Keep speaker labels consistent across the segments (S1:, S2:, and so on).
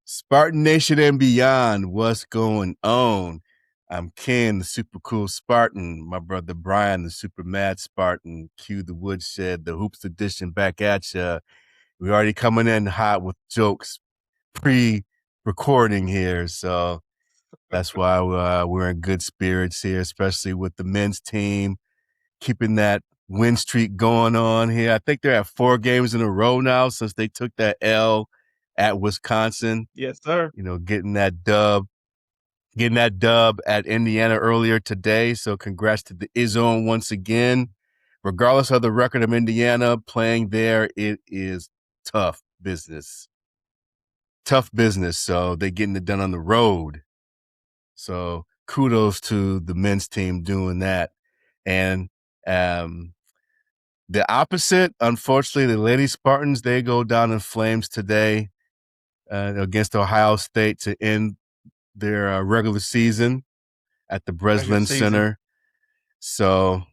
S1: Spartan Nation and beyond, what's going on? I'm Ken, the super cool Spartan. My brother Brian, the super mad Spartan. Cue the woodshed, the hoops edition back at ya. We're already coming in hot with jokes pre-recording here, so that's why we're in good spirits here, especially with the men's team keeping that win streak going on here. I think they're at 4 games in a row now since they took that L at Wisconsin.
S2: Yes, sir.
S1: You know, getting that dub at Indiana earlier today. So congrats to the Izzone once again. Regardless of the record of Indiana playing there, it is tough business. So they're getting it done on the road. So kudos to the men's team doing that. And the opposite, unfortunately, the Lady Spartans, they go down in flames today against Ohio State to end their regular season at the Breslin Center. So,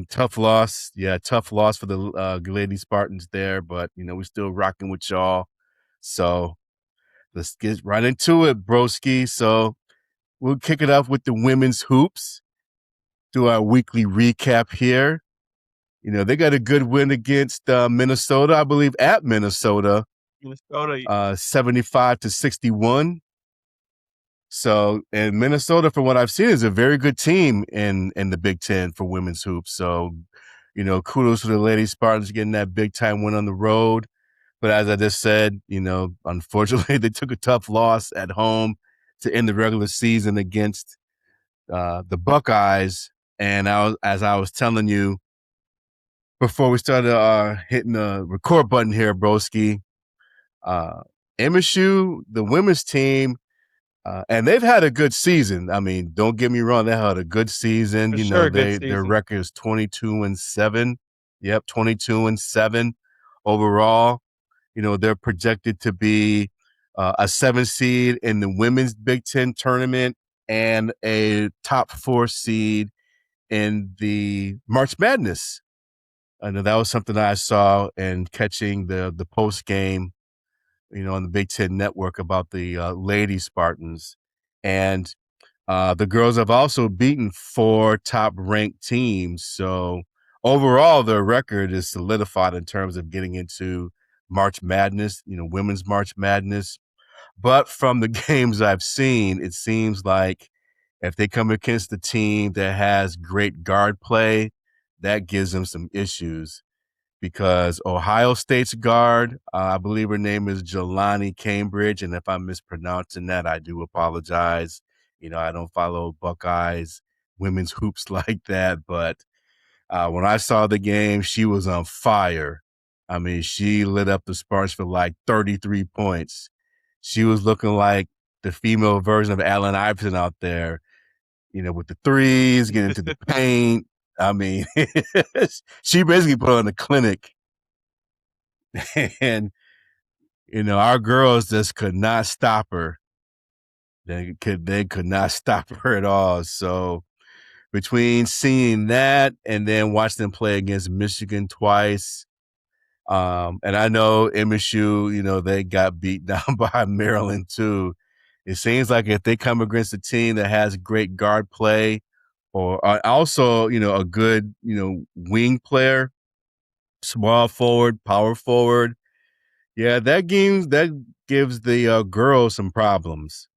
S1: tough loss. Yeah, tough loss for the Lady Spartans there, but, we're still rocking with y'all. So, let's get right into it, broski. So, we'll kick it off with the women's hoops. Do our weekly recap here. They got a good win against Minnesota, I believe, at Minnesota. 75-61. So, and Minnesota, from what I've seen, is a very good team in the Big Ten for women's hoops. So, kudos to the Lady Spartans getting that big time win on the road. But as I just said, unfortunately, they took a tough loss at home to end the regular season against the Buckeyes. And as I was telling you before we started hitting the record button here, broski, MSU, the women's team, and they've had a good season. I mean, don't get me wrong, they had a good season. Their record is 22-7. Yep, 22-7 overall. They're projected to be a 7 seed in the women's Big Ten tournament and a top 4 seed in the March Madness. I know that was something I saw in catching the post game, on the Big Ten Network about the Lady Spartans. And the girls have also beaten 4 top-ranked teams. So overall, their record is solidified in terms of getting into March Madness, women's March Madness. But from the games I've seen, it seems like if they come against a team that has great guard play, that gives them some issues. Because Ohio State's guard, I believe her name is Jelani Cambridge, and if I'm mispronouncing that, I do apologize. I don't follow Buckeyes women's hoops like that, but when I saw the game, she was on fire. I mean, she lit up the Spartans for like 33 points. She was looking like the female version of Allen Iverson out there, with the threes, getting into the paint. I mean, she basically put on a clinic. And, our girls just could not stop her. They could not stop her at all. So between seeing that and then watching them play against Michigan twice, and I know MSU, they got beat down by Maryland too. It seems like if they come against a team that has great guard play or also, a good, wing player, small forward, power forward, yeah, that gives the girls some problems.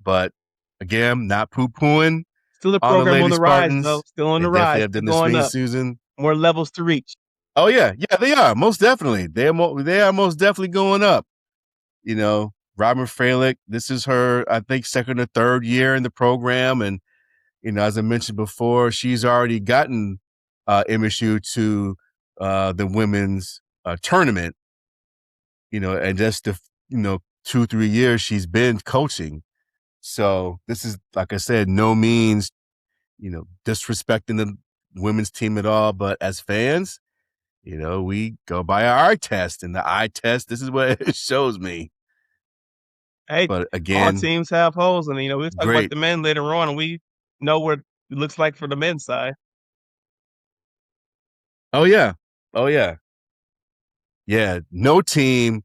S1: But again, not poo-pooing.
S2: Still the program on the rise, though. Still on the rise.
S1: Have done this swing season.
S2: More levels to reach.
S1: Oh yeah, they are most definitely. They are most definitely going up. Robin Fralick, this is her, I think, second or third year in the program, and as I mentioned before, she's already gotten MSU to the women's tournament. And just the 2-3 years she's been coaching. So this is, like I said, no means disrespecting the women's team at all. But as fans, we go by our eye test, and the eye test, this is what it shows me.
S2: Hey,
S1: but again,
S2: all teams have holes, and we'll talk about the men later on. And we know what it looks like for the men's side.
S1: Oh yeah. Oh yeah. Yeah. No team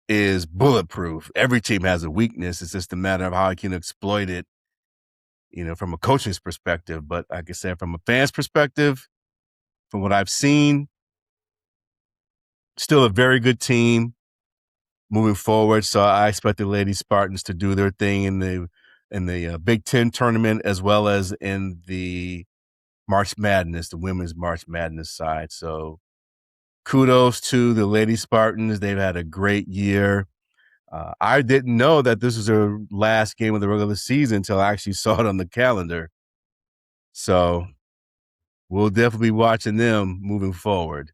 S1: is bulletproof. Every team has a weakness. It's just a matter of how I can exploit it, from a coaching's perspective. But like I said, from a fan's perspective, from what I've seen, still a very good team moving forward. So I expect the Lady Spartans to do their thing in the Big Ten tournament, as well as in the March Madness, the women's March Madness side. So kudos to the Lady Spartans. They've had a great year. I didn't know that this was their last game of the regular season until I actually saw it on the calendar. So we'll definitely be watching them moving forward.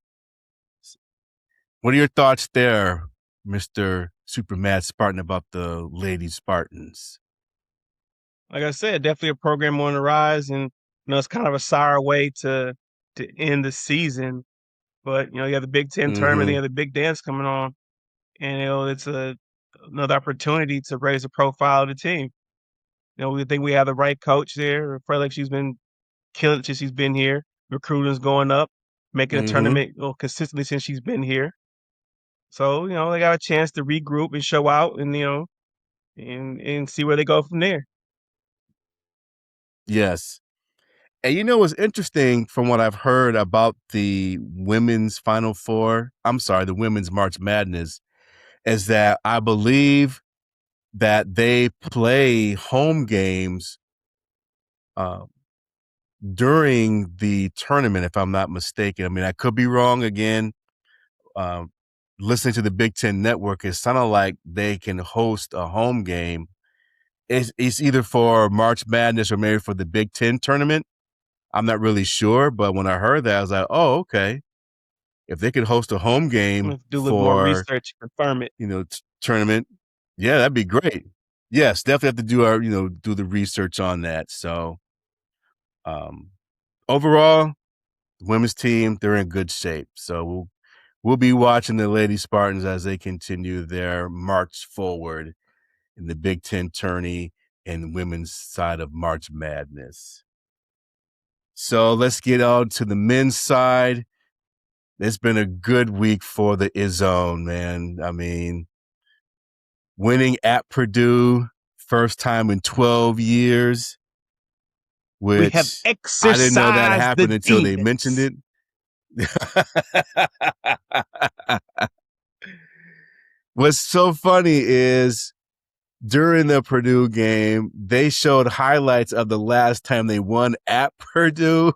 S1: What are your thoughts there, Mr. Super Mad Spartan, about the Lady Spartans?
S2: Like I said, definitely a program on the rise, and it's kind of a sour way to end the season. But you have the Big Ten tournament, you have the big dance coming on, and it's another opportunity to raise the profile of the team. We think we have the right coach there. I feel like she's been killing it since she's been here. Recruiting's going up, making a tournament consistently since she's been here. So they got a chance to regroup and show out, and and see where they go from there.
S1: Yes. And what's interesting from what I've heard about the women's Final Four, the women's March Madness, is that I believe that they play home games during the tournament, if I'm not mistaken. I mean, I could be wrong again. Listening to the Big Ten Network, it sounded like they can host a home game. It's either for March Madness or maybe for the Big Ten tournament. I'm not really sure, but when I heard that, I was like, oh, okay. If they could host a home game
S2: Do a little more
S1: for,
S2: research, confirm it.
S1: tournament, yeah, that'd be great. Yes, definitely have to do the research on that. So, overall, the women's team, they're in good shape. So we'll be watching the Lady Spartans as they continue their march forward in the Big Ten tourney and the women's side of March Madness. So let's get on to the men's side. It's been a good week for the Izzone, man. I mean, winning at Purdue, first time in 12 years,
S2: We have
S1: which I didn't know that
S2: exercised the
S1: happened until they mentioned
S2: demons.
S1: it. What's so funny is during the Purdue game, they showed highlights of the last time they won at Purdue.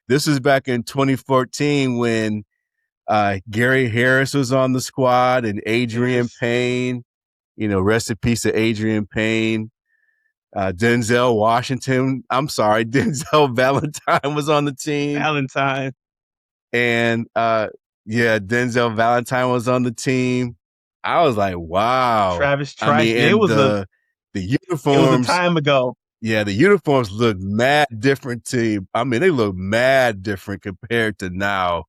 S1: This was back in 2014 when Gary Harris was on the squad and Adrian Payne. Rest in peace to Adrian Payne. Denzel Valentine was on the team.
S2: Valentine.
S1: And Denzel Valentine was on the team. I was like, wow.
S2: Travis Trice.
S1: I mean, and the uniforms.
S2: It was a time ago.
S1: Yeah, the uniforms look mad different they look mad different compared to now.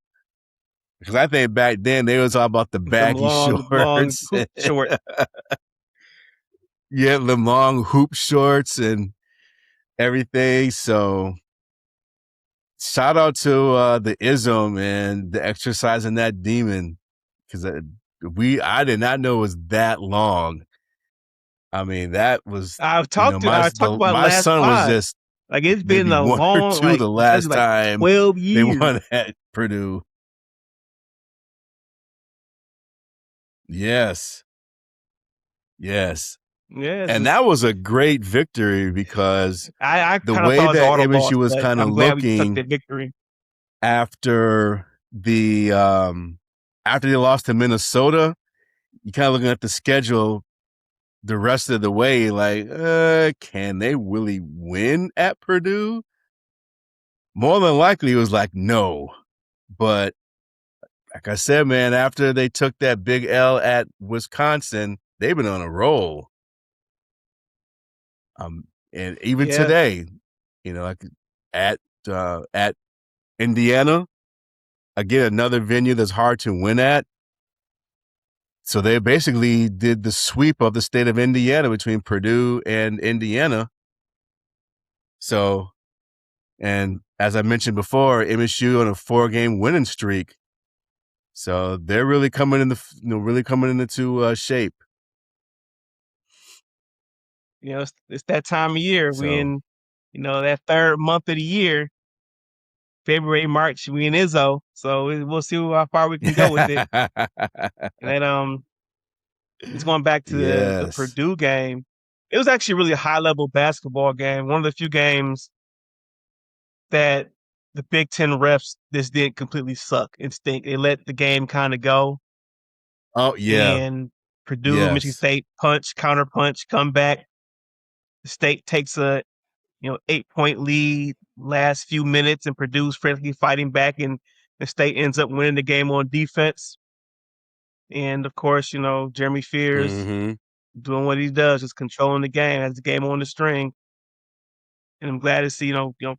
S1: Because I think back then they was all about the baggy shorts.
S2: Long hoop short.
S1: Yeah, the long hoop shorts and everything. So shout out to the Izzone and the exercising that demon. Because I did not know it was that long. I mean, that was.
S2: I've talked about
S1: my
S2: last
S1: son was just
S2: like it's been a
S1: one
S2: long,
S1: or two the last time
S2: 12 years.
S1: they won at Purdue. Yes. And that was a great victory because the way that MSU was kind of looking after after they lost to Minnesota, you kind of looking at the schedule the rest of the way, like, can they really win at Purdue? More than likely, it was like, no. But like I said, man, after they took that big L at Wisconsin, they've been on a roll. And even today, like at Indiana, again, another venue that's hard to win at. So they basically did the sweep of the state of Indiana between Purdue and Indiana. So And as I mentioned before, MSU on a 4-game winning streak. So they're really coming into shape.
S2: It's that time of year. We
S1: So
S2: in, that third month of the year, February, March, we in Izzo. So we'll see how far we can go with it. And then just going back to the
S1: yes.
S2: Purdue game, it was actually a really high level basketball game. One of the few games that the Big Ten refs just didn't completely suck and stink. They let the game kind of go.
S1: Oh yeah.
S2: And Purdue, Michigan
S1: Yes.
S2: State punch, counter punch, come back. The state takes a 8-point lead last few minutes, and Purdue's frantically fighting back, and the state ends up winning the game on defense. And of course, Jeremy Fears
S1: Mm-hmm.
S2: doing what he does, just controlling the game, has the game on the string. And I'm glad to see,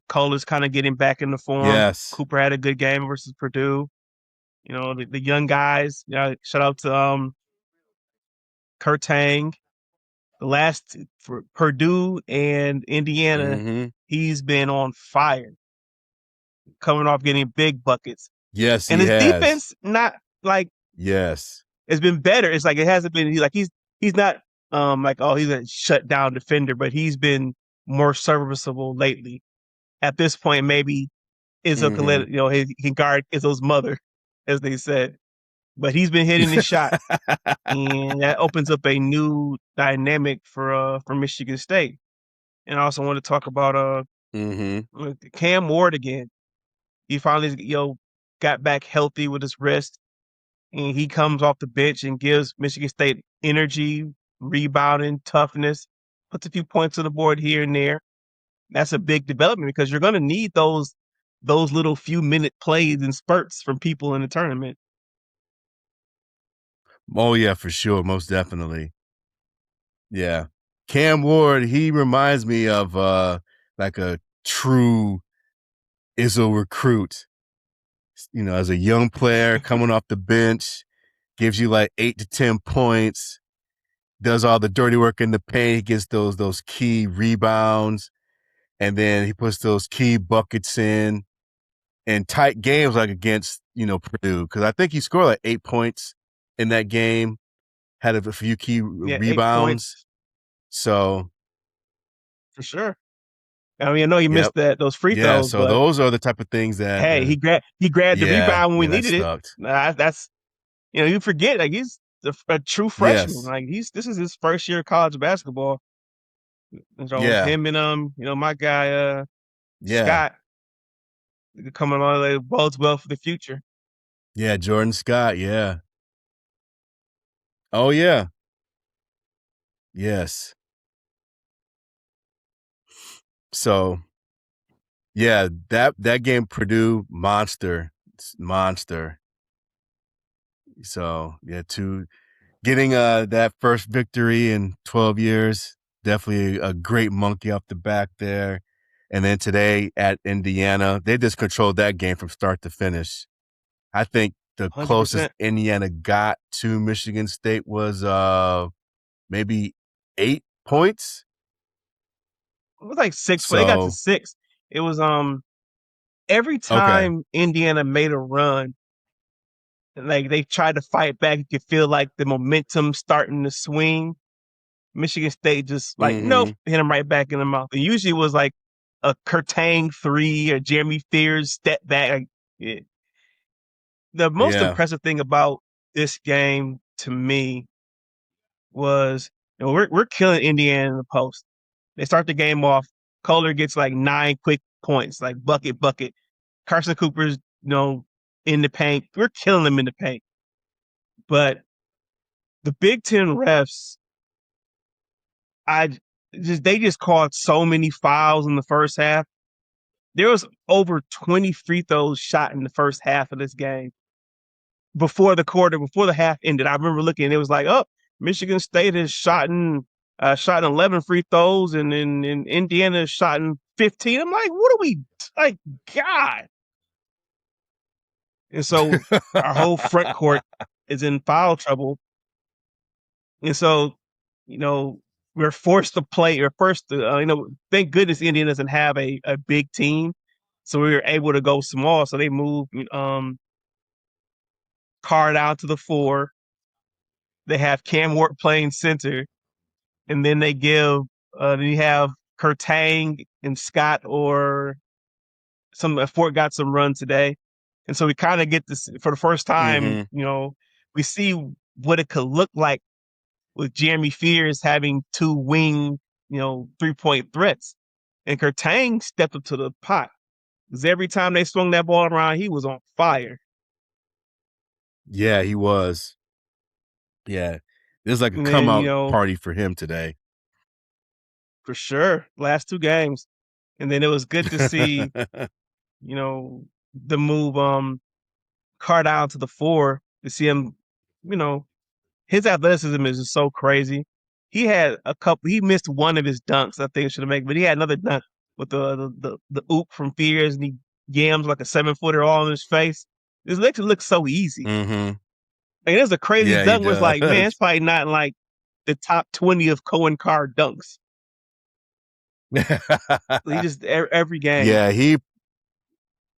S2: Kohler's kind of getting back into form.
S1: Yes.
S2: Cooper had a good game versus Purdue. The young guys, shout out to Kurtang. The last for Purdue and Indiana,
S1: Mm-hmm.
S2: he's been on fire, coming off getting big buckets.
S1: Yes,
S2: And
S1: he
S2: his
S1: has.
S2: defense, not like
S1: Yes.
S2: it's been better. It's like it hasn't been he's not like, oh, he's a shut down defender, but he's been more serviceable lately. At this point, maybe Izzo can
S1: Mm-hmm.
S2: he can guard Izzo's mother, as they said. But he's been hitting his shots, and that opens up a new dynamic for Michigan State. And I also want to talk about
S1: mm-hmm.
S2: Cam Ward again. He finally got back healthy with his wrist, and he comes off the bench and gives Michigan State energy, rebounding, toughness, puts a few points on the board here and there. That's a big development because you're going to need those little few minute plays and spurts from people in the tournament.
S1: Oh yeah, for sure, most definitely. Yeah. Cam Ward, he reminds me of like a true Izzo recruit. As a young player coming off the bench, gives you like 8 to 10 points, does all the dirty work in the paint, he gets those key rebounds, and then he puts those key buckets in tight games like against, Purdue. Because I think he scored like 8 points in that game, had a few key
S2: Yeah, 8
S1: rebounds.
S2: points
S1: So
S2: for sure. I mean, I know he
S1: yep.
S2: missed those free
S1: Yeah,
S2: throws,
S1: so
S2: but
S1: those are the type of things that
S2: hey, he grabbed the
S1: yeah,
S2: rebound when we
S1: that
S2: needed it.
S1: sucked.
S2: That's you forget, like, he's a true freshman.
S1: Yes.
S2: Like, this is his first year of college basketball. And so
S1: Yeah.
S2: him and my guy
S1: Yeah.
S2: Scott coming on, like, bodes well for the future.
S1: Yeah, Jordan Scott, yeah. Oh, yeah. Yes. So, yeah, that game, Purdue, monster. Monster. So, yeah, getting that first victory in 12 years, definitely a great monkey off the back there. And then today at Indiana, they just controlled that game from start to finish. I think the closest
S2: 100%.
S1: Indiana got to Michigan State was maybe 8 points.
S2: It was like 6, but they got to
S1: So
S2: 6. It was every
S1: okay.
S2: time Indiana made a run, like, they tried to fight back, you could feel like the momentum starting to swing. Michigan State just like, nope,
S1: Mm-hmm.
S2: hit him right back in the mouth. And usually it was like a Kurtang 3 or Jeremy Fears step back. Like, yeah. The most
S1: Yeah.
S2: impressive thing about this game to me was, we're killing Indiana in the post. They start the game off. Kohler gets like 9 quick points, like bucket, bucket. Carson Cooper's, in the paint. We're killing them in the paint. But the Big Ten refs, they just called so many fouls in the first half. There was over 20 free throws shot in the first half of this game. Before the half ended, I remember looking, it was like, oh, Michigan State has shot 11 free throws, and Indiana has shot 15. I'm like, what are we, like, God? And so our whole front court is in foul trouble. And so, we're forced to play, or first, thank goodness Indiana doesn't have a big team. So we were able to go small. So they moved Card out to the 4. They have Cam Ward playing center, and then they give then you have Kurtang and Scott or some Fort got some run today. And so we kind of get this for the first time,
S1: Mm-hmm.
S2: we see what it could look like with Jeremy Fears having 2 wing, 3-point threats. And Kurtang stepped up to the pot. Because every time they swung that ball around, he was on fire.
S1: Yeah, he was. Yeah. It was like a
S2: And then,
S1: come out party for him today.
S2: for sure, last 2 games. And then it was good to see, the move Cardile to the 4 to see him, you know, his athleticism is just so crazy. He missed one of his dunks I think should have made, but he had another dunk with the oop from Fears and he yams like a 7-footer all in his face. This makes it look so easy.
S1: Mm-hmm.
S2: And it's a crazy
S1: Yeah, he
S2: dunk where it's like, man,
S1: does.
S2: it's probably not like the top 20 of Cohen Card dunks. He just every game.
S1: Yeah,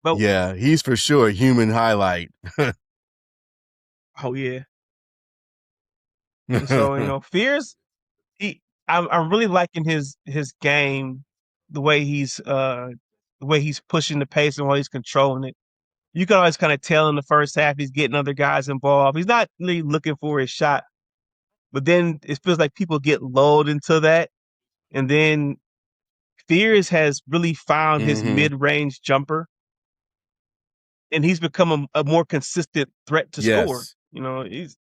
S2: But
S1: he's for sure a human highlight.
S2: oh yeah. And so, Fears, I'm really liking his game, the way he's pushing the pace and while he's controlling it. You can always kind of tell in the first half he's getting other guys involved. He's not really looking for his shot, but then it feels like people get lulled into that, and then Fears has really found his
S1: Mm-hmm.
S2: mid-range jumper, and he's become a more consistent threat to score.
S1: Yes.
S2: He's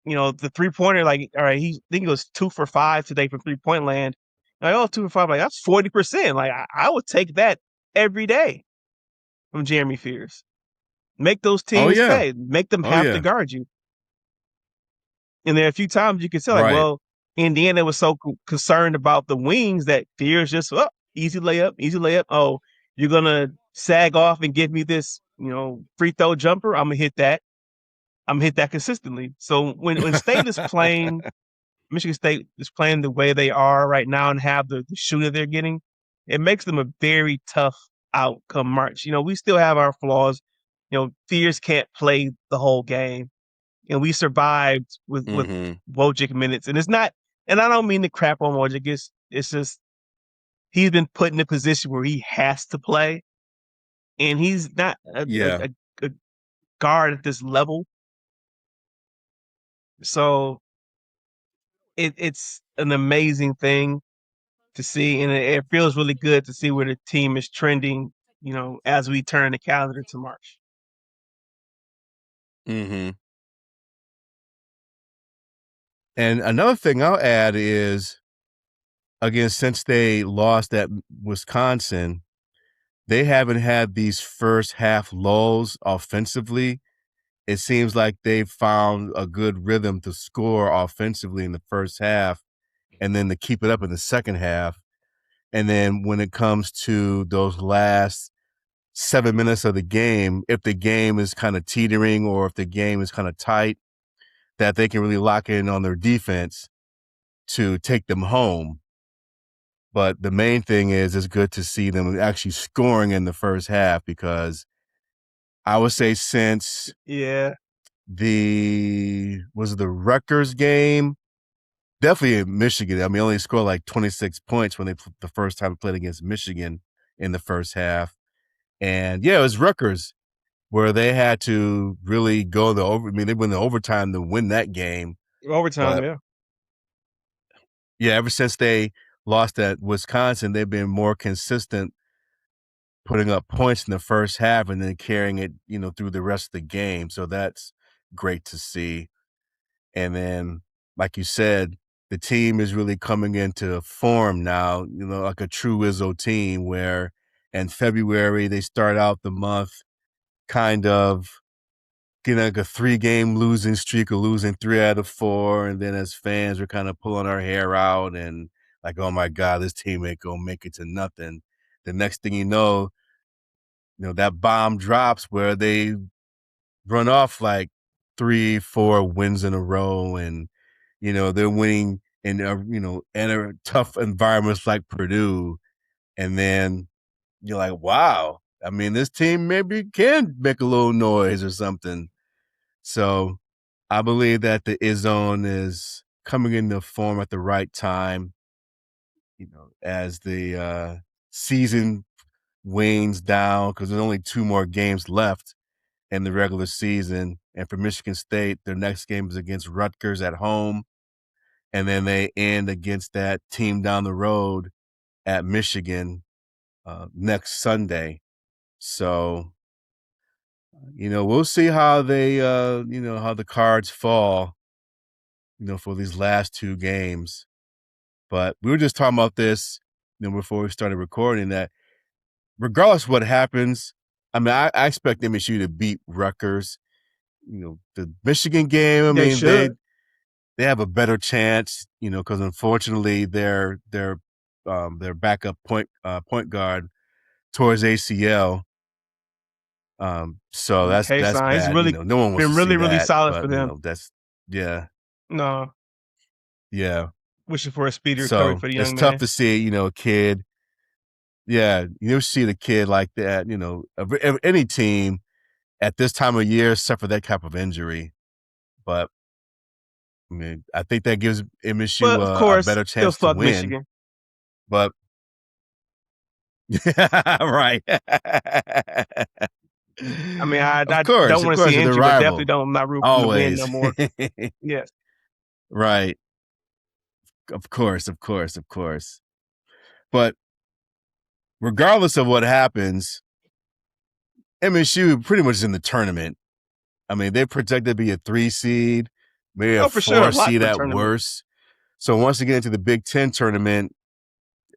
S2: the 3-pointer, like, all right, I think it was 2 for 5 today from 3-point land. Like, oh, 2 for 5, like that's 40%. Like I would take that every day from Jeremy Fears. Make those
S1: Oh
S2: teams
S1: yeah.
S2: pay. Make them
S1: Oh
S2: have to
S1: yeah.
S2: guard you. And there are a few times you can tell, like,
S1: Right.
S2: well, Indiana was so concerned about the wings that Fears just, easy layup, easy layup. Oh, you're gonna sag off and give me this, free throw jumper. I'm gonna hit that. I'm gonna hit that consistently. So when State is playing, Michigan State is playing the way they are right now and have the shooter they're getting, it makes them a very tough outcome March. We still have our flaws. Fears can't play the whole game, and we survived with
S1: Mm-hmm.
S2: Wojcik minutes. And it's not, and I don't mean to crap on Wojcik. It's just he's been put in a position where he has to play, and he's not
S1: Yeah.
S2: a guard at this level. So it's an amazing thing to see, and it feels really good to see where the team is trending, as we turn the calendar to March.
S1: Mm-hmm. And another thing I'll add is, again, since they lost at Wisconsin, they haven't had these first half lulls offensively. It seems like they've found a good rhythm to score offensively in the first half and then to keep it up in the second half. And then when it comes to those last 7 minutes of the game, if the game is kind of teetering or if the game is kind of tight, that they can really lock in on their defense to take them home. But the main thing is it's good to see them actually scoring in the first half, because I would say since the Rutgers game, definitely in Michigan. I mean, only scored like 26 points when the first time they played against Michigan in the first half. And yeah, it was Rutgers where they had to really go they went the overtime to win that game.
S2: Overtime,
S1: But
S2: yeah.
S1: yeah, ever since they lost at Wisconsin, they've been more consistent, putting up points in the first half and then carrying it, through the rest of the game. So that's great to see. And then, like you said, the team is really coming into form now, like a true Izzo team, where in February they start out the month kind of getting like a 3-game losing streak or losing 3 out of 4. And then as fans, we're kind of pulling our hair out and like, oh my God, this team ain't gonna make it to nothing. The next thing you know, that bomb drops where they run off like 3-4 wins in a row, and they're winning in tough environments like Purdue, and then you're like, wow. I mean, this team maybe can make a little noise or something. So I believe that the Izzone is coming into form at the right time, as the season wanes down, because there's only 2 more games left in the regular season. And for Michigan State, their next game is against Rutgers at home. And then they end against that team down the road at Michigan next Sunday. So, we'll see how they, how the cards fall, for these last 2 games. But we were just talking about this, before we started recording, that regardless of what happens, I mean, I expect MSU to beat Rutgers. The Michigan game, I
S2: They
S1: mean, they
S2: should.
S1: have a better chance, because unfortunately their backup point guard towards ACL. So that's
S2: K-Sign, he's
S1: bad.
S2: really
S1: No one wants
S2: been
S1: to see
S2: really
S1: that,
S2: solid for
S1: but
S2: them.
S1: that's yeah,
S2: No,
S1: yeah.
S2: wishing for a speedy recovery
S1: So
S2: for the
S1: it's
S2: young
S1: tough
S2: man.
S1: to see, a kid. Yeah, you see the kid like that, of any team at this time of year suffer that type of injury. But I mean, I think that gives MSU
S2: But of
S1: a
S2: course,
S1: better
S2: still
S1: chance to
S2: fuck
S1: win.
S2: Michigan.
S1: But right.
S2: I mean, I
S1: Of
S2: don't
S1: course,
S2: want to see
S1: they're
S2: injury, but definitely
S1: rival.
S2: don't. I'm not rooting for them to win no
S1: Always.
S2: more. Yes.
S1: Right. Of course, of course, of course. But regardless of what happens, MSU pretty much is in the tournament. I mean, they're projected to be a 3 seed, maybe a
S2: Oh, for sure,
S1: 4
S2: lock
S1: seed
S2: for the
S1: at
S2: tournament.
S1: worst. So once they get into the Big Ten tournament,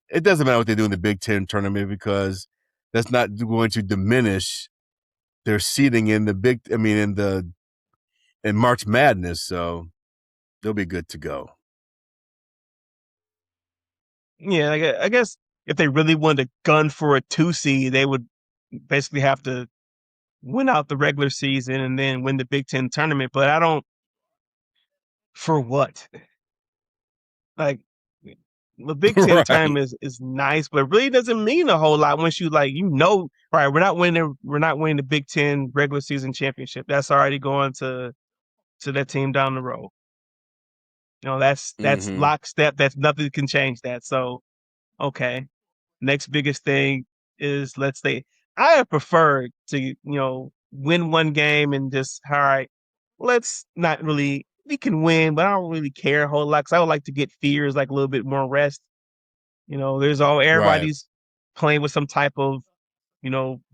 S1: it doesn't matter what they do in the Big Ten tournament, because that's not going to diminish their seeding in the in March Madness. So they'll be good to go.
S2: Yeah, I guess if they really wanted to gun for a 2 seed, they would basically have to win out the regular season and then win the Big Ten tournament. But I don't for what? Like the Big Ten
S1: Right.
S2: tournament is nice, but it really doesn't mean a whole lot once you all right, we're not winning the Big Ten regular season championship. That's already going to that team down the road. That's
S1: Mm-hmm.
S2: lockstep. That's nothing can change that. So okay. Next biggest thing is let's say I have preferred to, win one game and just all right, let's not really we can win, but I don't really care a whole lot because I would like to get fears like a little bit more rest. There's all
S1: Right.
S2: everybody's playing with some type of,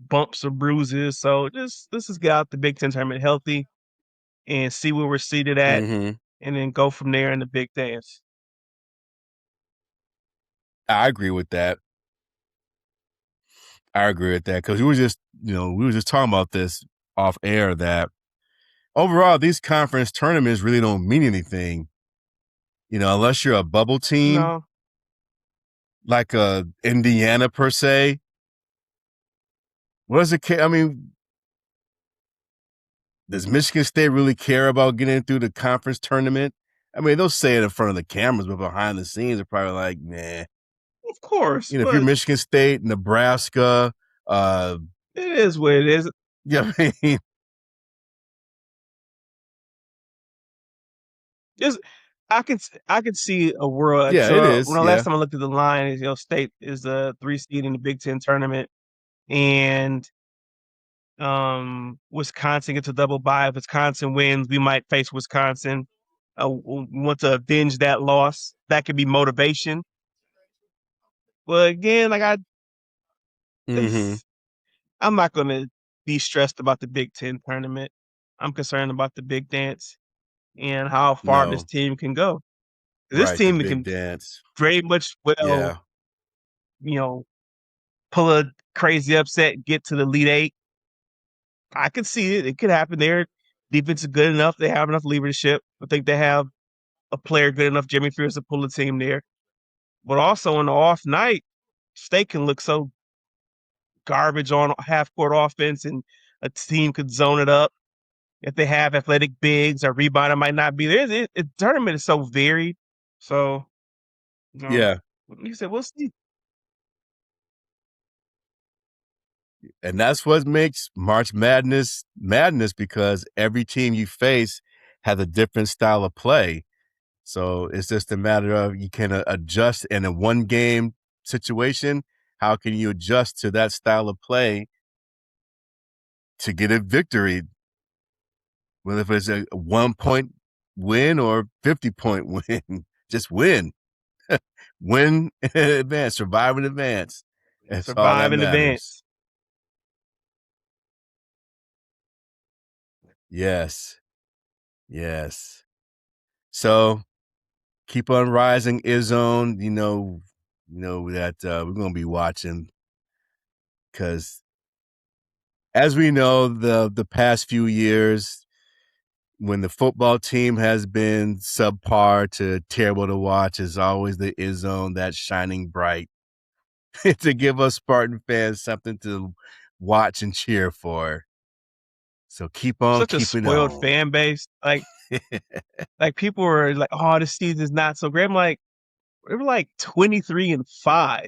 S2: bumps or bruises. So just let's just get out the Big Ten tournament healthy and see where we're seated at
S1: Mm-hmm.
S2: and then go from there in the big dance.
S1: I agree with that. I agree with that, because we were just talking about this off air, that overall these conference tournaments really don't mean anything, unless you're a bubble team
S2: No,
S1: like Indiana per se. What does it care? I mean, does Michigan State really care about getting through the conference tournament? I mean, they'll say it in front of the cameras, but behind the scenes, they're probably like, nah.
S2: of course,
S1: If you're
S2: but
S1: Michigan State, Nebraska, uh,
S2: it is what it is.
S1: yeah, I mean,
S2: Just I could see a world. Like,
S1: yeah, it
S2: so
S1: is.
S2: when the last
S1: Yeah.
S2: time I looked at the line, is State is a 3 seed in the Big Ten tournament, and Wisconsin gets a double bye. If Wisconsin wins, we might face Wisconsin. We want to avenge that loss. That could be motivation. But again,
S1: Mm-hmm.
S2: it's I'm not going to be stressed about the Big Ten tournament. I'm concerned about the big dance and how far this
S1: No.
S2: team can go. This
S1: Right. The
S2: team
S1: big
S2: can
S1: dance.
S2: very much
S1: Yeah.
S2: you know, pull a crazy upset, get to the Elite Eight. I could see it. It could happen. Their defense is good enough. They have enough leadership. I think they have a player good enough, Jimmy Fears, to pull the team there. But also on the off night, State can look so garbage on half court offense, and a team could zone it up. If they have athletic bigs or rebounder might not be there. The tournament is so varied. So, you know,
S1: Yeah.
S2: like you said, we'll see.
S1: And that's what makes March Madness because every team you face has a different style of play. So it's just a matter of you can adjust in a one game situation. How can you adjust to that style of play to get a victory? Whether if it's a 1-point win or 50-point win, just win. Win in advance, survive in advance. That's all that
S2: Survive in
S1: matters.
S2: advance.
S1: Yes. Yes. So keep on rising, Izzone. That we're gonna be watching because as we know, the past few years when the football team has been subpar to terrible to watch, is always the Izzone that's shining bright to give us Spartan fans something to watch and cheer for. So keep on
S2: Such a
S1: keeping
S2: spoiled
S1: on.
S2: fan base. Like people were like, "Oh, this season's not so great." I'm like, we were like 23-5.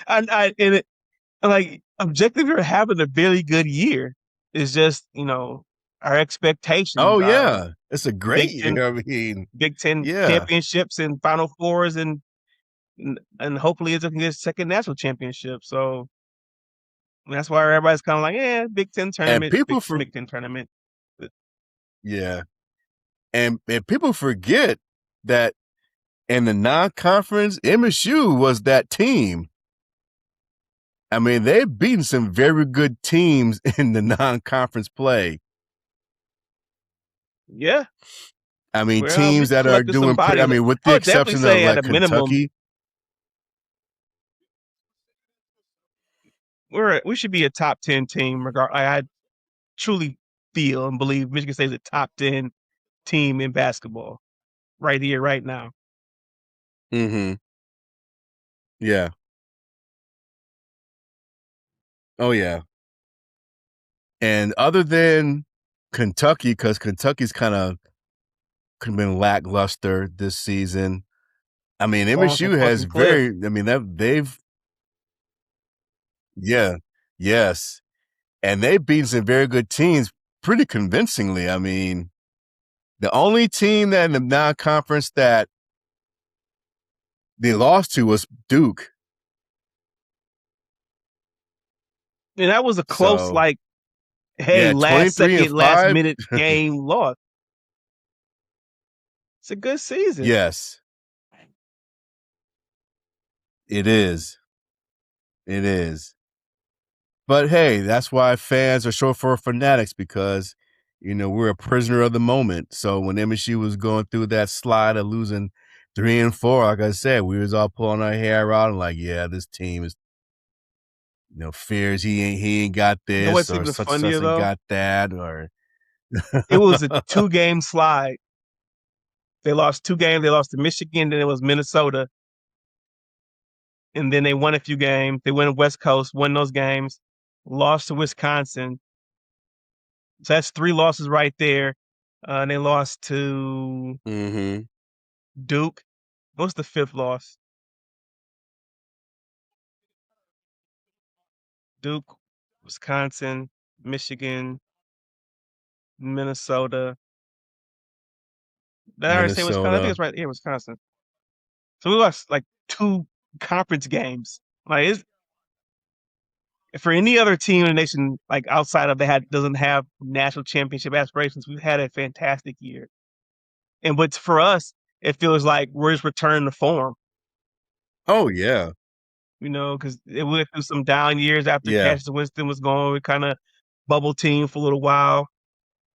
S2: And it like objectively we're having a very good year. It's just, our expectations
S1: Oh
S2: are
S1: yeah, it's a great
S2: Big Ten
S1: year. I mean,
S2: Big Ten
S1: yeah.
S2: championships and Final Fours and hopefully it's a second national championship. So that's why everybody's kind of like, yeah, Big Ten
S1: And
S2: tournament,
S1: people for
S2: Big Ten tournament.
S1: yeah. And people forget that in the non-conference, MSU was that team. I mean, they've beaten some very good teams in the non-conference play.
S2: Yeah.
S1: I mean,
S2: We
S1: teams that are
S2: collected some
S1: doing
S2: bodies.
S1: with
S2: I
S1: the
S2: would definitely
S1: exception of
S2: say at
S1: like
S2: a minimum,
S1: Kentucky.
S2: we should be a top 10 team. I truly feel and believe Michigan State is a top 10 team in basketball right here, right now.
S1: Mm-hmm. Yeah. Oh yeah. And other than Kentucky, because Kentucky's kind of could have been lackluster this season. I mean,
S2: Falling off a
S1: MSU has
S2: fucking cliff.
S1: I mean, they've yeah, yes. And they've beaten some very good teams pretty convincingly. I mean, the only team that in the non-conference that they lost to was Duke.
S2: And that was a close,
S1: So,
S2: like, hey,
S1: yeah,
S2: last
S1: 23 and
S2: second, last
S1: 5.
S2: minute game loss. It's a good season.
S1: Yes, it is. It is. But hey, that's why fans are short for fanatics because, we're a prisoner of the moment. So when MSU was going through that slide of losing 3 and 4, like I said, we was all pulling our hair out and like, yeah, this team is, fears he ain't got
S2: You know
S1: this
S2: what's
S1: or
S2: even
S1: such
S2: funnier
S1: ain't
S2: though?
S1: got that or
S2: It was a 2-game slide. They lost 2 games. They lost to Michigan, then it was Minnesota. And then they won a few games. They went West Coast, won those games, lost to Wisconsin. So that's 3 losses right there. And they lost to
S1: mm-hmm.
S2: Duke. What's the 5th loss? Duke, Wisconsin, Michigan, Minnesota. Did I already say Wisconsin? I think
S1: Minnesota.
S2: it's right here, Wisconsin. So we lost like 2 conference games. Like it's for any other team in the nation, like outside of doesn't have national championship aspirations, we've had a fantastic year. But for us, it feels like we're just returning to form,
S1: Oh yeah.
S2: because it went through some down years after
S1: Yeah.
S2: Cassius Winston was gone. We kind of bubble team for a little while.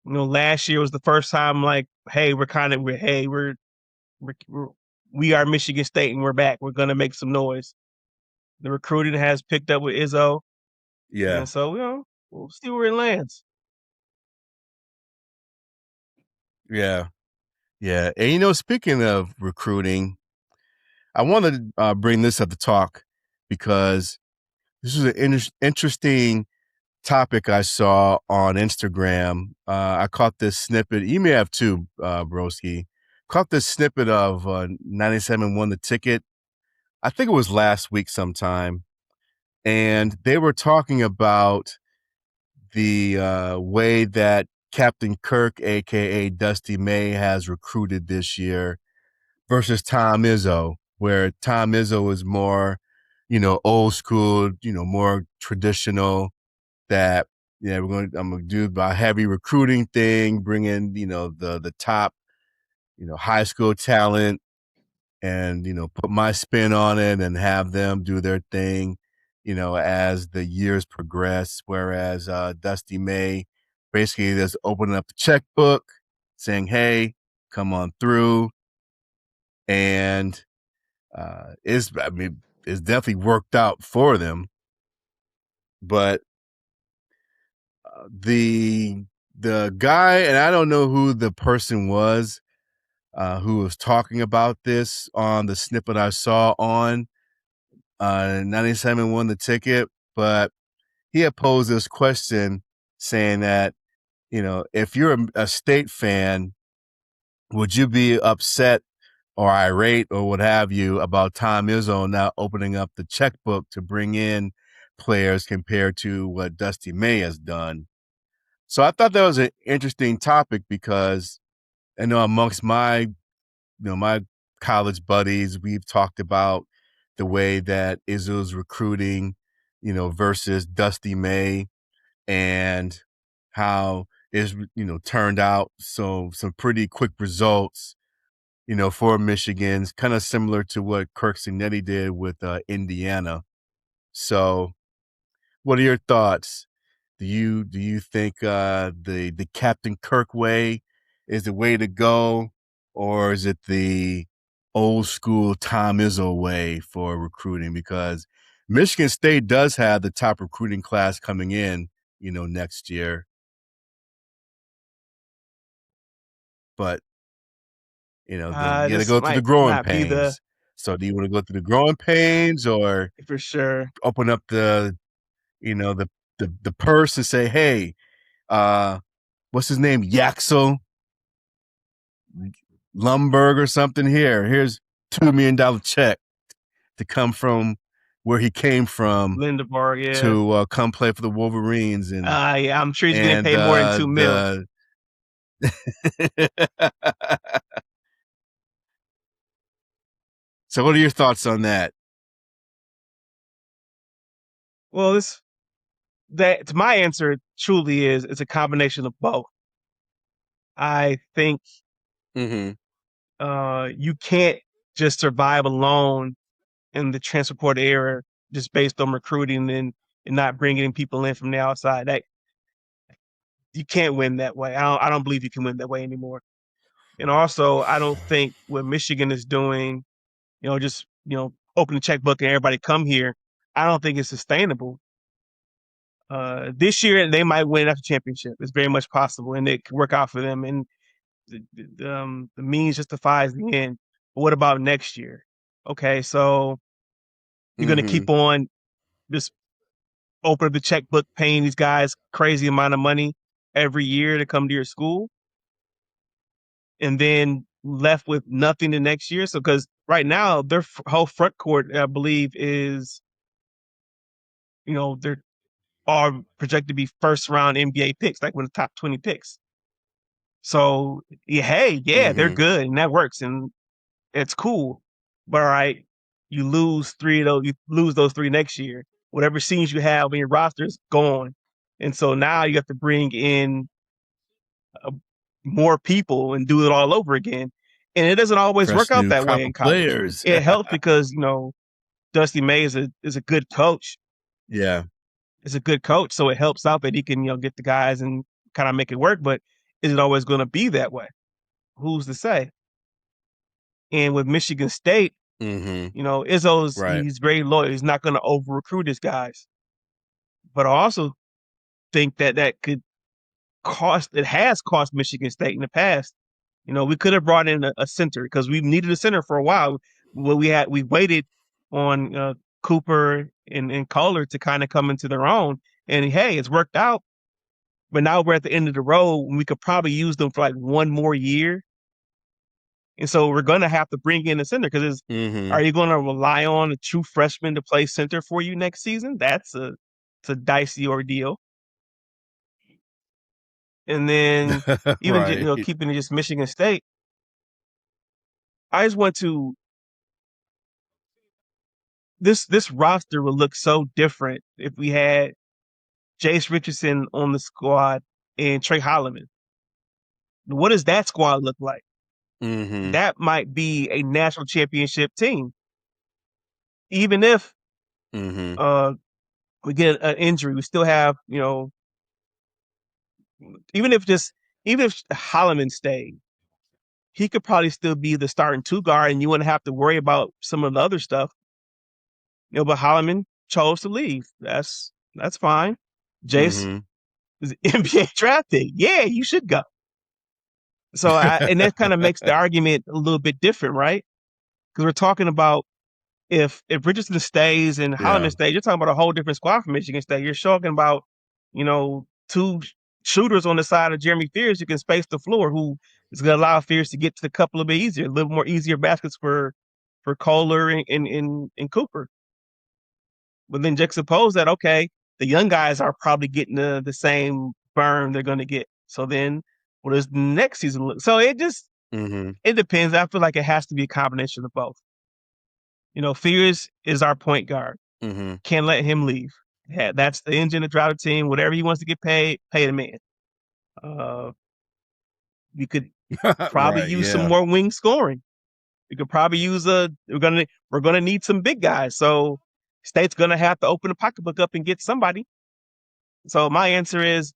S2: Last year was the first time like, hey, we're we are Michigan State and we're back. We're gonna make some noise. The recruiting has picked up with Izzo,
S1: Yeah.
S2: and so we'll see where it lands.
S1: Yeah. Yeah. And speaking of recruiting, I wanted to bring this up to talk because this is an interesting topic I saw on Instagram. I caught this snippet. You may have too, Broski. Caught this snippet of 97 won the ticket. I think it was last week sometime. and they were talking about the way that Captain Kirk, aka Dusty May, has recruited this year versus Tom Izzo, where Tom Izzo is more, old school, more traditional. That I'm gonna do a heavy recruiting thing, bring in the top high school talent, and put my spin on it and have them do their thing as the years progress. Whereas Dusty May basically just opening up the checkbook saying, hey, come on through. And it's definitely worked out for them. But the guy, and I don't know who the person was who was talking about this on the snippet I saw on 97 won the ticket, but he had posed this question saying that, if you're a State fan, would you be upset or irate or what have you about Tom Izzo now opening up the checkbook to bring in players compared to what Dusty May has done? So I thought that was an interesting topic because I know amongst my college buddies, we've talked about the way that Izzo's recruiting, versus Dusty May, and how it's, turned out some pretty quick results, for Michigan's, kind of similar to what Kirk Cignetti did with Indiana. So what are your thoughts? Do you think the Captain Kirk way is the way to go, or is it the old school Tom Izzo way for recruiting? Because Michigan State does have the top recruiting class coming in, next year. But then you got to
S2: This
S1: go through the
S2: might
S1: growing
S2: not be the
S1: pains. So do you want to go through the growing pains or
S2: for sure.
S1: open up the the purse and say, hey, what's his name? Yaxel Lumberg or something. Here's $2 million check to come from where he came from
S2: Lindeborg, yeah.
S1: to come play for the Wolverines.
S2: Yeah, I'm sure he's getting
S1: And
S2: paid more than 2 mil.
S1: the So what are your thoughts on that?
S2: Well, my answer truly is it's a combination of both. I think you can't just survive alone in the transfer portal era just based on recruiting and not bringing people in from the outside. That you can't win that way. I don't believe you can win that way anymore. And also, I don't think what Michigan is doing, just open the checkbook and everybody come here. I don't think it's sustainable. This year they might win after championship. It's very much possible, and it could work out for them. And the means justifies the end. But what about next year? Okay, so you're gonna keep on just open up the checkbook, paying these guys crazy amount of money every year to come to your school, and then left with nothing the next year. So, because right now their whole front court, I believe, is they're all projected to be first round NBA picks, like one of the top 20 picks. So, yeah, they're good and that works and it's cool. But all right, you lose three of those, you lose those three next year. Whatever scenes you have in your roster is gone. And so now you have to bring in more people and do it all over again. And it doesn't always
S1: Fresh
S2: work out
S1: new
S2: that way
S1: crop
S2: in
S1: of
S2: college.
S1: players.
S2: It helps because, Dusty May is a good coach.
S1: Yeah.
S2: Is a good coach. So it helps out that he can, get the guys and kind of make it work. But is it always going to be that way? Who's to say? And with Michigan State, Izzo's
S1: Right.
S2: he's very loyal. He's not going to over recruit his guys. But I also think that could it has cost Michigan State in the past. We could have brought in a center because we've needed a center for a while. Well, we waited on Cooper and Kohler to kind of come into their own. And hey, it's worked out. But now we're at the end of the road and we could probably use them for like one more year And so we're going to have to bring in a center because are you going to rely on a true freshman to play center for you next season? It's a dicey ordeal. And then even
S1: right.
S2: keeping it just Michigan State, I just want to this roster would look so different if we had Jace Richardson on the squad and Trey Holloman. What does that squad look like? That might be a national championship team. Even if we get an injury, we still have, even if Holloman stayed, he could probably still be the starting two guard and you wouldn't have to worry about some of the other stuff. But Holloman chose to leave. That's fine. Jace is NBA drafted. Yeah, you should go. So and that kind of makes the argument a little bit different, right? Because we're talking about if Richardson stays and Holloman stays, you're talking about a whole different squad from Michigan State. You're talking about, two shooters on the side of Jeremy Fears who can space the floor, who is going to allow Fears to get to the cup a little bit easier, a little more easier baskets for Kohler and Cooper. But then juxtapose that, okay, the young guys are probably getting the same burn they're going to get. So then what does the next season look? So it just, it depends. I feel like it has to be a combination of both. Fears is our point guard. Can't let him leave. Yeah, that's the engine to drive the team. Whatever he wants to get paid, pay the man. We could probably use some more wing scoring. We could probably use we're gonna need some big guys. So State's gonna have to open the pocketbook up and get somebody. So my answer is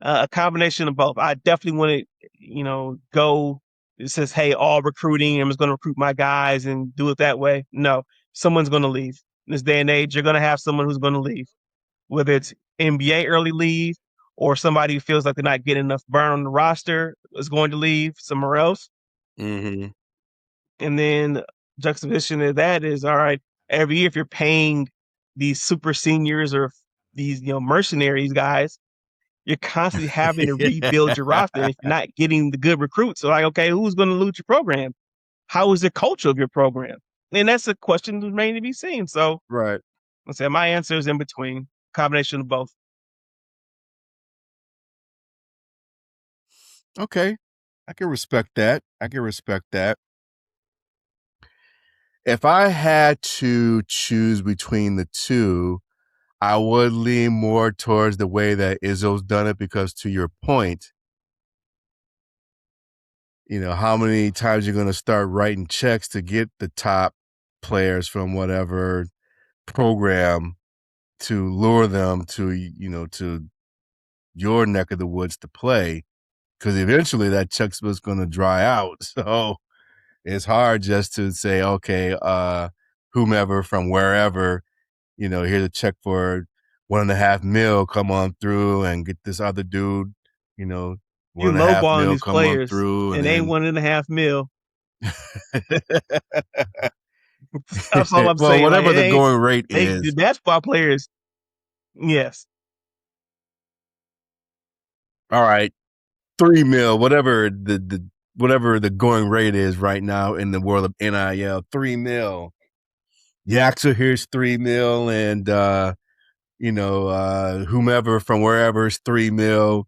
S2: a combination of both. I definitely want to, go. It says, hey, all recruiting. I'm just going to recruit my guys and do it that way. No, someone's going to leave. In this day and age, you're going to have someone who's going to leave, whether it's NBA early leave or somebody who feels like they're not getting enough burn on the roster is going to leave somewhere else. And then juxtaposition of that is, all right, every year if you're paying these super seniors or these mercenaries guys, you're constantly having to rebuild your roster. And if you're not getting the good recruits, so like, okay, who's going to loot your program? How is the culture of your program? And that's a question that remains to be seen. So,
S1: right.
S2: Let's say my answer is in between, combination of both.
S1: Okay, I can respect that. If I had to choose between the two, I would lean more towards the way that Izzo's done it because, to your point, how many times you're going to start writing checks to get the top players from whatever program to lure them to, to your neck of the woods to play, because eventually that check's was going to dry out. So it's hard just to say, okay, whomever from wherever, here's a check for $1.5 million, come on through and get this other dude,
S2: You
S1: $1.5
S2: lowballing
S1: million,
S2: these
S1: come on
S2: players,
S1: through.
S2: and
S1: then
S2: $1.5 million. That's all I'm
S1: well,
S2: saying.
S1: whatever
S2: Like,
S1: the going rate is.
S2: The basketball players, yes.
S1: All right, $3 million, whatever the going rate is right now in the world of NIL, $3 million. Yaxer, here's $3 million, and whomever from wherever is $3 million.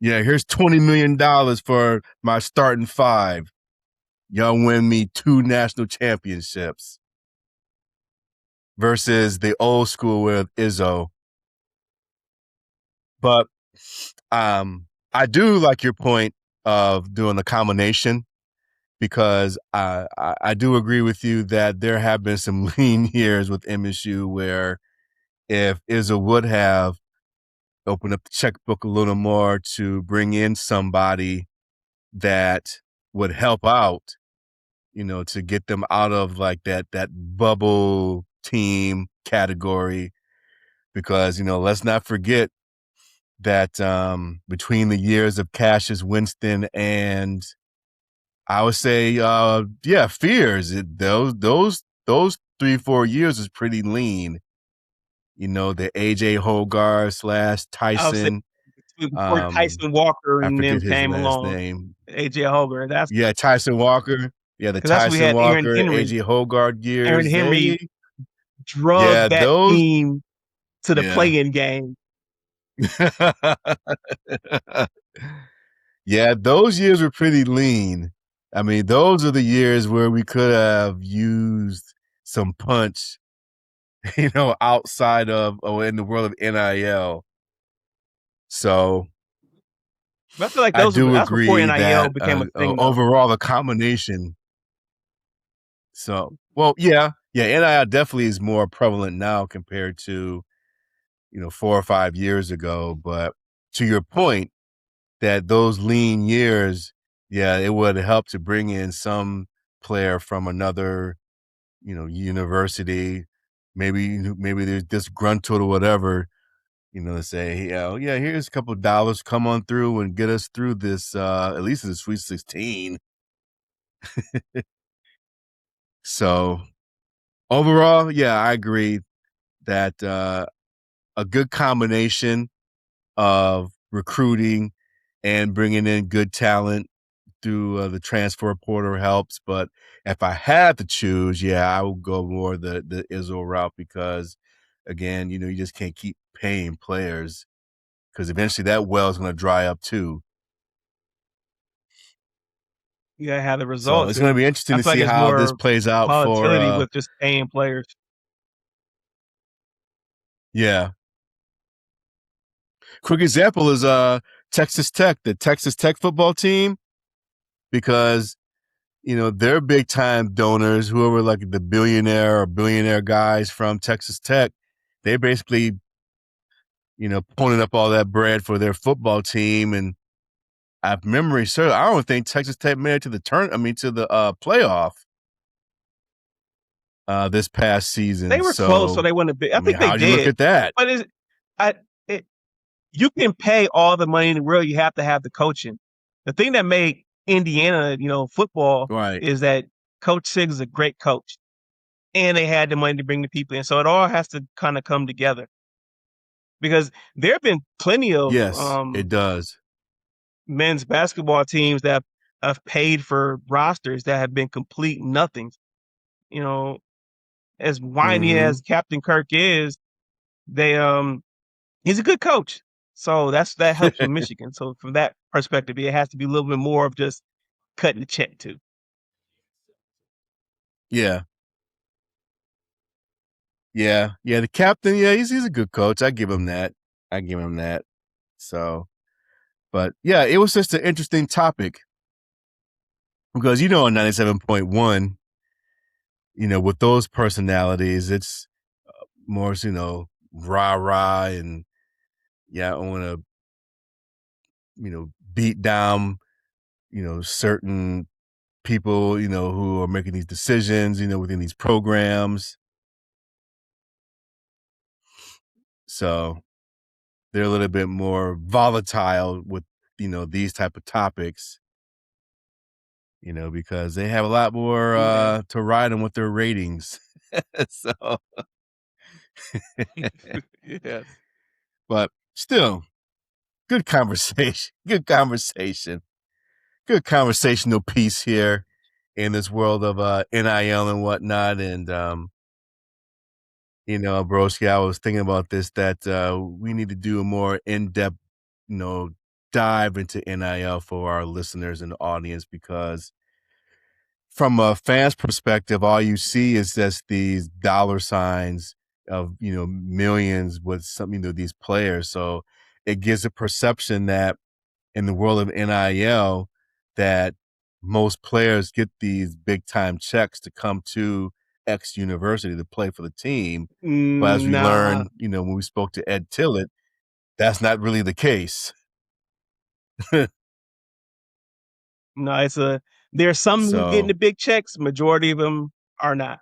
S1: Here's $20 million for my starting five. Y'all win me 2 national championships. Versus the old school with Izzo. But I do like your point of doing the combination, because I do agree with you that there have been some lean years with MSU where if Izzo would have opened up the checkbook a little more to bring in somebody that would help out, to get them out of like that bubble team category, because, let's not forget that between the years of Cassius Winston and I would say, Fears, those 3-4 years is pretty lean. The AJ Hogarth / Tyson.
S2: before Tyson Walker
S1: I
S2: and
S1: forget
S2: them
S1: his
S2: came
S1: last
S2: along,
S1: name.
S2: AJ Hoger. That's
S1: Yeah, Tyson Walker. Yeah, the
S2: 'cause that's we
S1: Tyson
S2: had Aaron
S1: Walker,
S2: Henry.
S1: AJ Hogard
S2: Aaron
S1: years.
S2: Henry
S1: Yeah,
S2: drugged that
S1: those.
S2: team to the
S1: Yeah.
S2: play-in game.
S1: Yeah, those years were pretty lean. I mean, those are the years where we could have used some punch, outside of in the world of NIL. So
S2: But I feel like
S1: I do
S2: that's before
S1: agree
S2: NIL
S1: that
S2: became a thing, though.
S1: overall the combination. So, well, yeah, NIL definitely is more prevalent now compared to 4 or 5 years ago. But to your point, that those lean years, yeah, it would help to bring in some player from another, university, maybe they're disgruntled or whatever, to say, yeah, yeah, here's a couple of dollars, come on through and get us through this, at least the Sweet 16. So overall, yeah, I agree that a good combination of recruiting and bringing in good talent through the transfer portal helps. But if I had to choose, yeah, I would go more the Izzo route because, again, you just can't keep paying players because eventually that well is going to dry up too.
S2: You gotta have the
S1: So
S2: results,
S1: it's going to
S2: and
S1: be interesting
S2: I
S1: to
S2: feel like
S1: see
S2: it's
S1: how this
S2: more
S1: plays out for,
S2: volatility with just paying players.
S1: yeah. Quick example is Texas Tech, the Texas Tech football team, because they're big time donors, whoever like the billionaire guys from Texas Tech, they basically, pulling up all that bread for their football team. And if memory serves, I don't think Texas Tech made it to the to the playoff this past
S2: They
S1: season.
S2: were close, so
S1: So,
S2: they wouldn't be.
S1: I
S2: I
S1: mean,
S2: think they
S1: how'd you look
S2: did,
S1: at that?
S2: but I it, you can pay all the money in the world. You have to have the coaching. The thing that made Indiana, football
S1: Right.
S2: is that Coach Siggs is a great coach, and they had the money to bring the people in. So it all has to kind of come together because there have been plenty of
S1: Yes, it does.
S2: men's basketball teams that have paid for rosters that have been complete nothings. You know, as whiny
S1: Mm-hmm.
S2: as Captain Kirk is, they he's a good coach. So that helps with Michigan. So from that perspective, it has to be a little bit more of just cutting the check too.
S1: Yeah. Yeah. Yeah. The captain, yeah, he's a good coach. I give him that. I give him that. So, but yeah, it was just an interesting topic because, on 97.1, with those personalities, it's more, rah rah and yeah, I want to, beat down, certain people, who are making these decisions, within these programs. So they're a little bit more volatile with, these type of topics, because they have a lot more
S2: Yeah.
S1: to ride on with their ratings. So,
S2: Yes.
S1: but still, good conversation. Good conversation. Good conversational piece here in this world of NIL and whatnot. And Broski, I was thinking about this that we need to do a more in-depth, you know, dive into NIL for our listeners and audience because from a fan's perspective, all you see is just these dollar signs of millions with some these players. So it gives a perception that in the world of NIL that most players get these big time checks to come to X university to play for the team. But as we
S2: Nah,
S1: learned, when we spoke to Ed Tillett, that's not really the case.
S2: no, there's some who getting
S1: So,
S2: the big checks. Majority of them are not.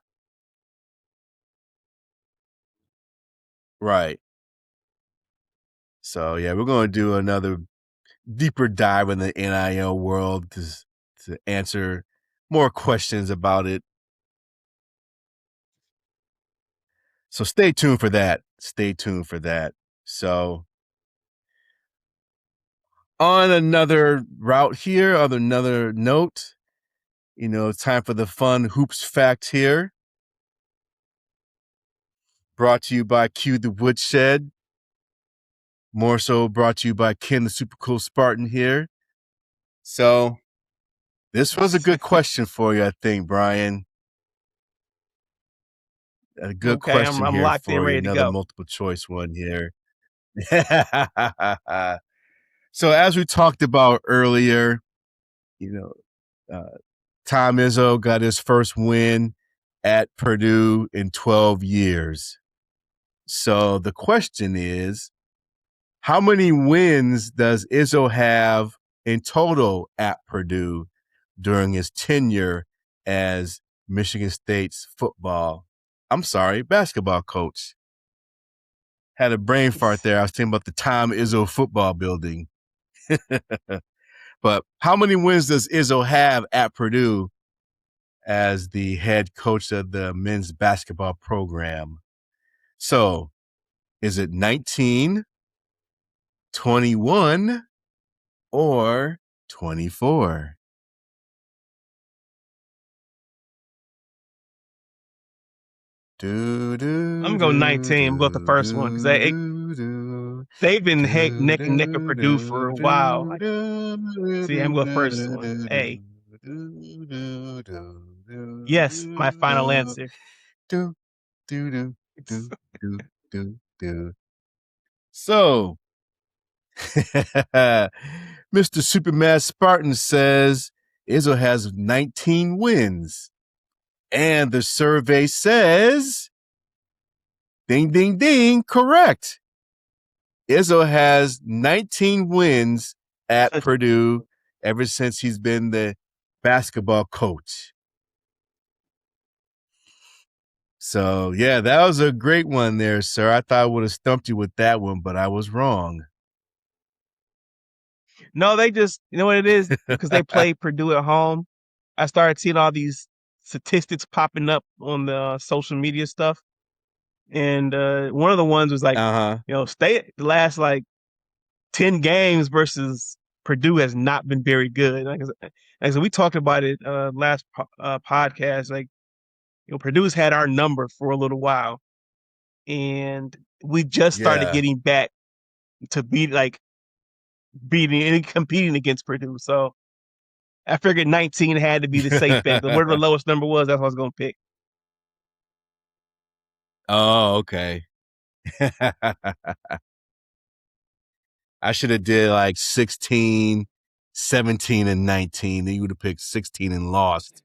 S1: right. So, yeah, we're going to do another deeper dive in the NIL world to answer more questions about it. So stay tuned for that. Stay tuned for that. So On another route here, on another note, time for the fun hoops fact here. Brought to you by Q the Woodshed. More so brought to you by Ken the Super Cool Spartan here. So this was a good question for you, I think, Brian. A good
S2: Okay,
S1: question
S2: I'm
S1: here
S2: locked in,
S1: for you.
S2: ready to
S1: Another
S2: go.
S1: multiple choice one here. So as we talked about earlier, Tom Izzo got his first win at Purdue in 12 years. So the question is, how many wins does Izzo have in total at Purdue during his tenure as Michigan State's basketball coach? Had a brain fart there. I was thinking about the Tom Izzo football building. But how many wins does Izzo have at Purdue as the head coach of the men's basketball program? So is it 19, 21, or 24?
S2: I'm gonna go 19. I'm going with the first one because they've been neck and neck with Purdue for a while. See, I'm going first one. Hey, yes, my final answer.
S1: So, Mr. Superman Spartan says Izzo has 19 wins. And the survey says, ding, ding, ding, correct. Izzo has 19 wins at Purdue ever since he's been the basketball coach. So, yeah, that was a great one there, sir. I thought I would have stumped you with that one, but I was wrong.
S2: No, they just, you know what it is? Because they play Purdue at home. I started seeing all these statistics popping up on the social media stuff. And one of the ones was like, State the last like 10 games versus Purdue has not been very good. Like so we talked about it last podcast. Like, Purdue's had our number for a little while, and we just started getting back to beating and competing against Purdue. So I figured 19 had to be the safe bet. Whatever the lowest number was, that's what I was going to pick.
S1: Oh, okay. I should have did like 16, 17, and 19. Then you would have picked 16 and lost.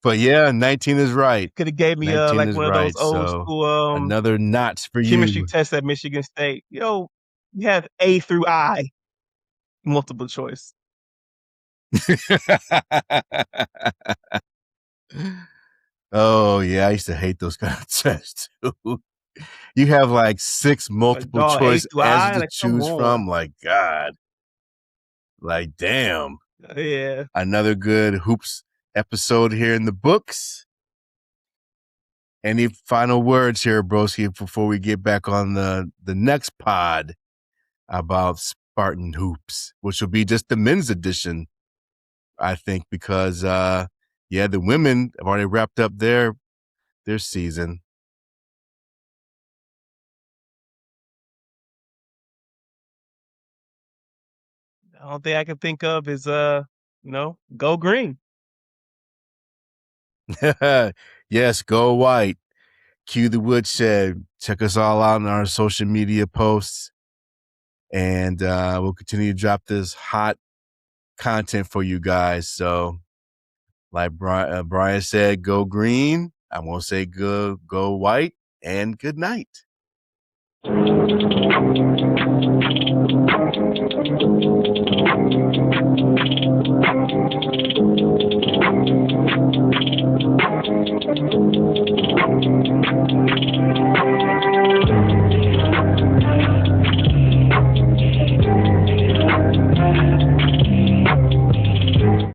S1: But yeah, 19 is right.
S2: Could have gave me like one of those old school
S1: another notch for
S2: chemistry
S1: you.
S2: test at Michigan State. You have A through I, multiple choice.
S1: Oh yeah, I used to hate those kind of tests too. You have like 6 multiple choice answers to choose from. Like, God. Like, damn.
S2: Yeah.
S1: Another good hoops episode here in the books. Any final words here, broski, before we get back on the next pod about Spartan hoops, which will be just the men's edition, I think, because the women have already wrapped up their season.
S2: The only thing I can think of is go green.
S1: Yes, go white. Q the Woodshed. Check us all out on our social media posts. And we'll continue to drop this hot content for you guys. So like Brian said, go green. I won't say go white, and good night.